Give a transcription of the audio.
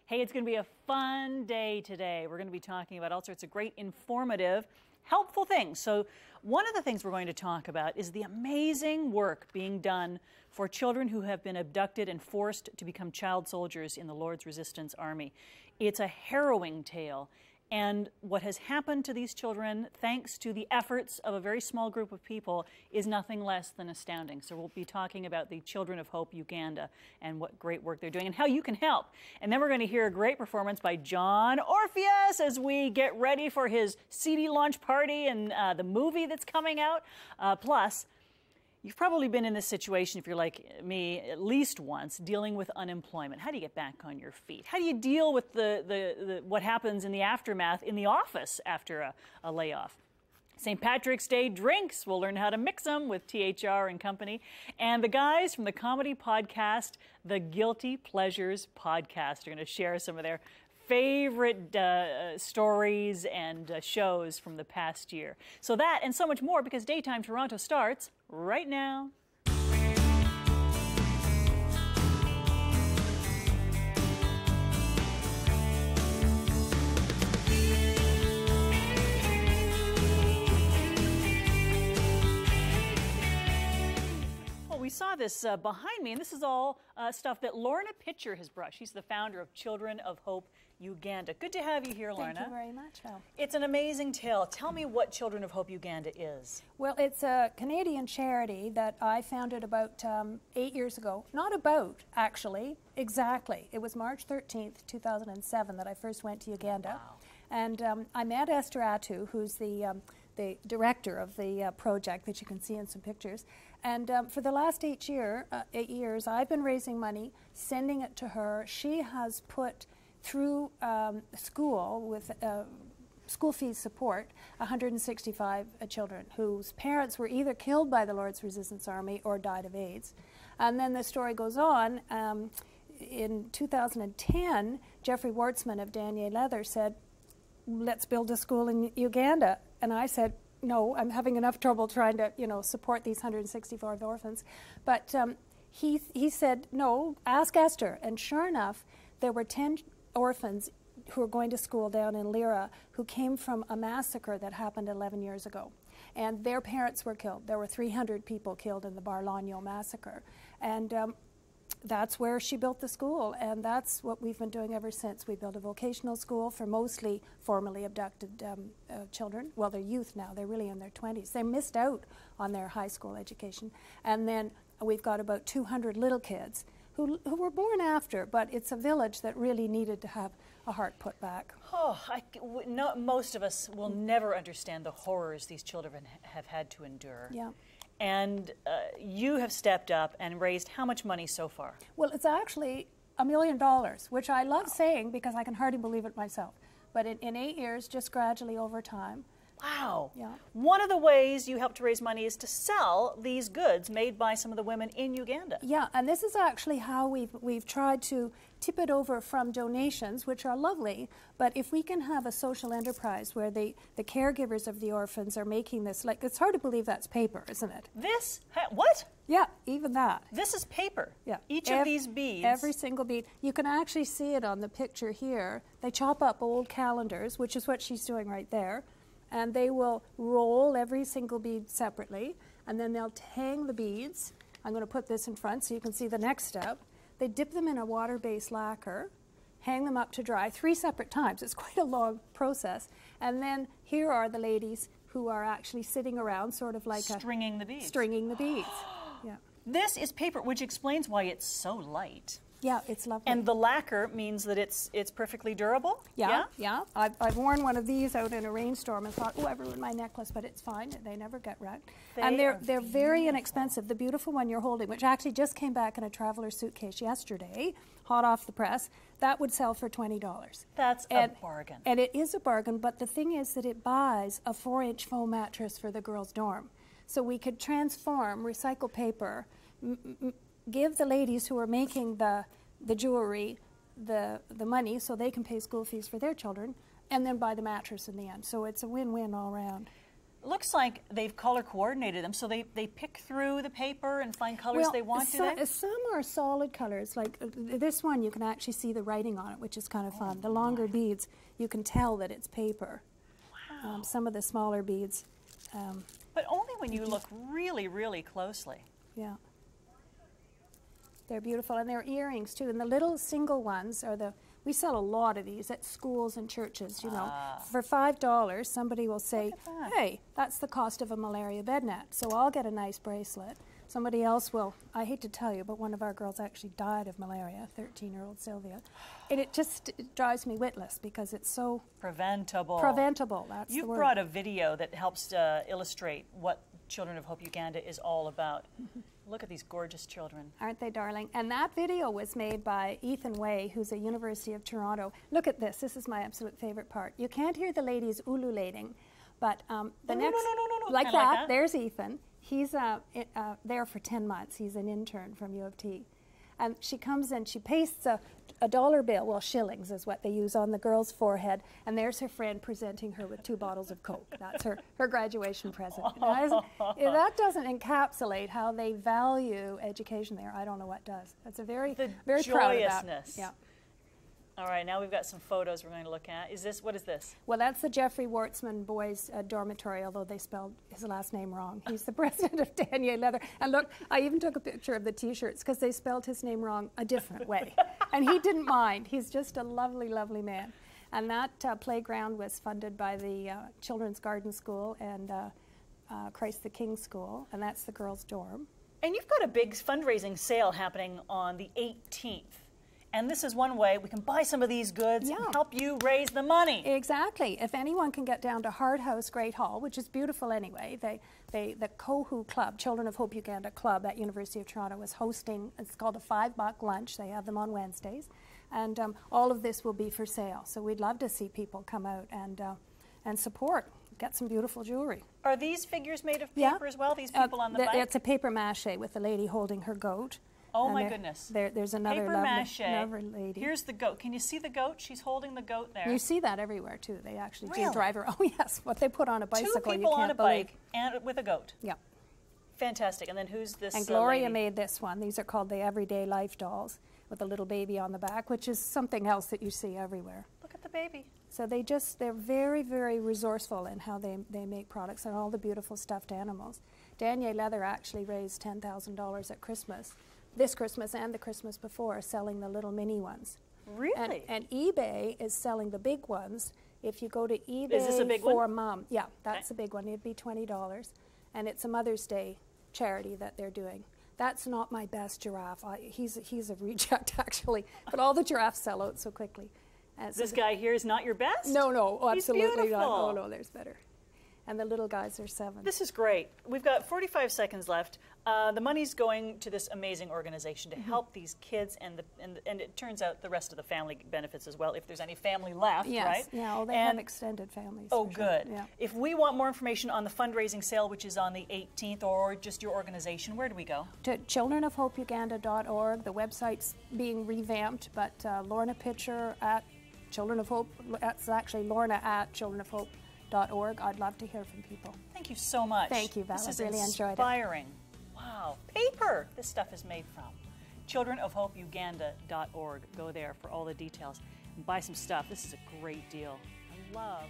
Hey, it's going to be a fun day today. We're going to be talking about all sorts of great, informative, helpful things. So one of the things we're going to talk about is the amazing work being done for children who have been abducted and forced to become child soldiers in the Lord's Resistance Army. It's a harrowing tale. And what has happened to these children, thanks to the efforts of a very small group of people, is nothing less than astounding. So we'll be talking about the Children of Hope Uganda and what great work they're doing and how you can help. And then we're going to hear a great performance by John Orpheus as we get ready for his CD launch party and the movie that's coming out. Plus, you've probably been in this situation, if you're like me, at least once, dealing with unemployment. How do you get back on your feet? How do you deal with what happens in the aftermath in the office after a layoff? St. Patrick's Day drinks. We'll learn how to mix them with THR and company. And the guys from the comedy podcast, the Guilty Pleasures podcast, are going to share some of their favorite stories and shows from the past year. So that and so much more, because Daytime Toronto starts right now. We saw this behind me, and this is all stuff that Lorna Pitcher has brought. She's the founder of Children of Hope Uganda. Good to have you here, Lorna. Thank you very much, Val. It's an amazing tale. Tell me what Children of Hope Uganda is. Well, it's a Canadian charity that I founded about 8 years ago. Not about, actually, exactly. It was March 13th, 2007 that I first went to Uganda. Wow. And I met Esther Atu, who's the director of the project that you can see in some pictures. And for the last 8 years, I've been raising money, sending it to her. She has put through school with school fees support 165 children whose parents were either killed by the Lord's Resistance Army or died of AIDS. And then the story goes on. In 2010, Jeffrey Wartsman of Danier Leather said, let's build a school in Uganda. And I said, no, I'm having enough trouble trying to, support these 165 orphans. But he said, no, ask Esther. And sure enough, there were 10 orphans who were going to school down in Lira who came from a massacre that happened 11 years ago. And their parents were killed. There were 300 people killed in the Barlanyo massacre. And that's where she built the school, and that's what we've been doing ever since. We built a vocational school for mostly formerly abducted children. Well, they're youth now. They're really in their 20s. They missed out on their high school education. And then we've got about 200 little kids who were born after, but it's a village that really needed to have a heart put back. Most of us will never understand the horrors these children have had to endure. Yeah. And you have stepped up and raised how much money so far? Well, it's actually $1 million, which I love saying because I can hardly believe it myself. But in 8 years, just gradually over time. Wow. Yeah. One of the ways you help to raise money is to sell these goods made by some of the women in Uganda. Yeah, and this is actually how we've tried to tip it over from donations, which are lovely, but if we can have a social enterprise where the caregivers of the orphans are making this, like, it's hard to believe that's paper, isn't it? What? Yeah, even that. This is paper. Yeah. Each of these beads. Every single bead. You can actually see it on the picture here. They chop up old calendars, which is what she's doing right there. And they will roll every single bead separately, and then they'll hang the beads. I'm going to put this in front so you can see the next step. They dip them in a water-based lacquer, hang them up to dry 3 separate times. It's quite a long process. And then here are the ladies who are actually sitting around sort of like stringing the beads. Stringing the beads. Yeah. This is paper, which explains why it's so light. Yeah, it's lovely. And the lacquer means that it's perfectly durable? Yeah. I've worn one of these out in a rainstorm and thought, oh, I ruined my necklace, but it's fine. They never get wrecked. And they're very inexpensive. The beautiful one you're holding, which actually just came back in a traveler suitcase yesterday, hot off the press, that would sell for $20. That's a bargain. And it is a bargain, but the thing is that it buys a 4-inch foam mattress for the girls' dorm. So we could transform, recycle paper, give the ladies who are making the jewelry the money so they can pay school fees for their children, and then buy the mattress in the end. So it's a win-win all around. looks like they've color coordinated them, so they pick through the paper and find colors they want, do they? Some are solid colors. Like this one, you can actually see the writing on it, which is kind of fun. The longer beads, you can tell that it's paper. Wow. Some of the smaller beads. But only when you look really, really closely. Yeah. They're beautiful, and they're earrings too. And the little single ones are we sell a lot of these at schools and churches, you know. For $5, somebody will say, hey, that's the cost of a malaria bed net, so I'll get a nice bracelet. Somebody else will, I hate to tell you, but one of our girls actually died of malaria, 13-year-old Sylvia. And it drives me witless because it's so preventable. Preventable, that's the word. You brought a video that helps to illustrate what Children of Hope Uganda is all about. Look at these gorgeous children. Aren't they darling? And that video was made by Ethan Way, who's a University of Toronto. Look at this. This is my absolute favorite part. You can't hear the ladies ululating, but like that. There's Ethan. He's there for 10 months. He's an intern from U of T. And she comes in, she pastes a dollar bill, well, shillings is what they use, on the girl's forehead, and there's her friend presenting her with 2 bottles of Coke. That's her graduation present. If that doesn't encapsulate how they value education there, I don't know what does. That's very proud of that. Yeah. All right, now we've got some photos we're going to look at. What is this? Well, that's the Jeffrey Wartzman boys' dormitory, although they spelled his last name wrong. He's the president of Danier Leather. And look, I even took a picture of the T-shirts because they spelled his name wrong a different way. And he didn't mind. He's just a lovely, lovely man. And that playground was funded by the Children's Garden School and Christ the King School, and that's the girls' dorm. And you've got a big fundraising sale happening on the 18th. And this is one way we can buy some of these goods and help you raise the money. Exactly. If anyone can get down to Hard House Great Hall, which is beautiful anyway, the COHU Club, Children of Hope Uganda Club at University of Toronto, is hosting, it's called a $5 lunch. They have them on Wednesdays. And all of this will be for sale. So we'd love to see people come out and support. Get some beautiful jewelry. Are these figures made of paper as well, these people on the bike? It's a paper mache with the lady holding her goat. Oh my goodness. There's another lovely lady. Here's the goat. Can you see the goat? She's holding the goat there. You see that everywhere too. They actually do drive her. Oh yes, what they put on a bicycle. 2 people on a bike and with a goat. Yeah. Fantastic. And then who's this And Gloria made this one. These are called the Everyday Life dolls with a little baby on the back, which is something else that you see everywhere. Look at the baby. So they're very, very resourceful in how they make products and all the beautiful stuffed animals. Danier Leather actually raised $10,000 at Christmas. This Christmas and the Christmas before, selling the little mini ones. Really? And eBay is selling the big ones. If you go to eBay is this a big for one? Mom, yeah, that's a big one. It'd be $20, and it's a Mother's Day charity that they're doing. That's not my best giraffe. He's a reject actually, but all the giraffes sell out so quickly. So this guy here is not your best? No, absolutely He's not. Oh no, there's better. And the little guys are 7. This is great. We've got 45 seconds left. The money's going to this amazing organization to help these kids, and it turns out the rest of the family benefits as well, if there's any family left, right? Yeah, they have extended families. Oh, good. Sure. Yeah. If we want more information on the fundraising sale, which is on the 18th, or just your organization, where do we go? To childrenofhopeuganda.org. The website's being revamped, but Lorna Pitcher at Children of Hope, that's actually Lorna at childrenofhope.org. I'd love to hear from people. Thank you so much. Thank you, Val. This is really enjoyed it. Inspiring. Wow. Paper this stuff is made from. childrenofhopeuganda.org. Go there for all the details and buy some stuff. This is a great deal. I love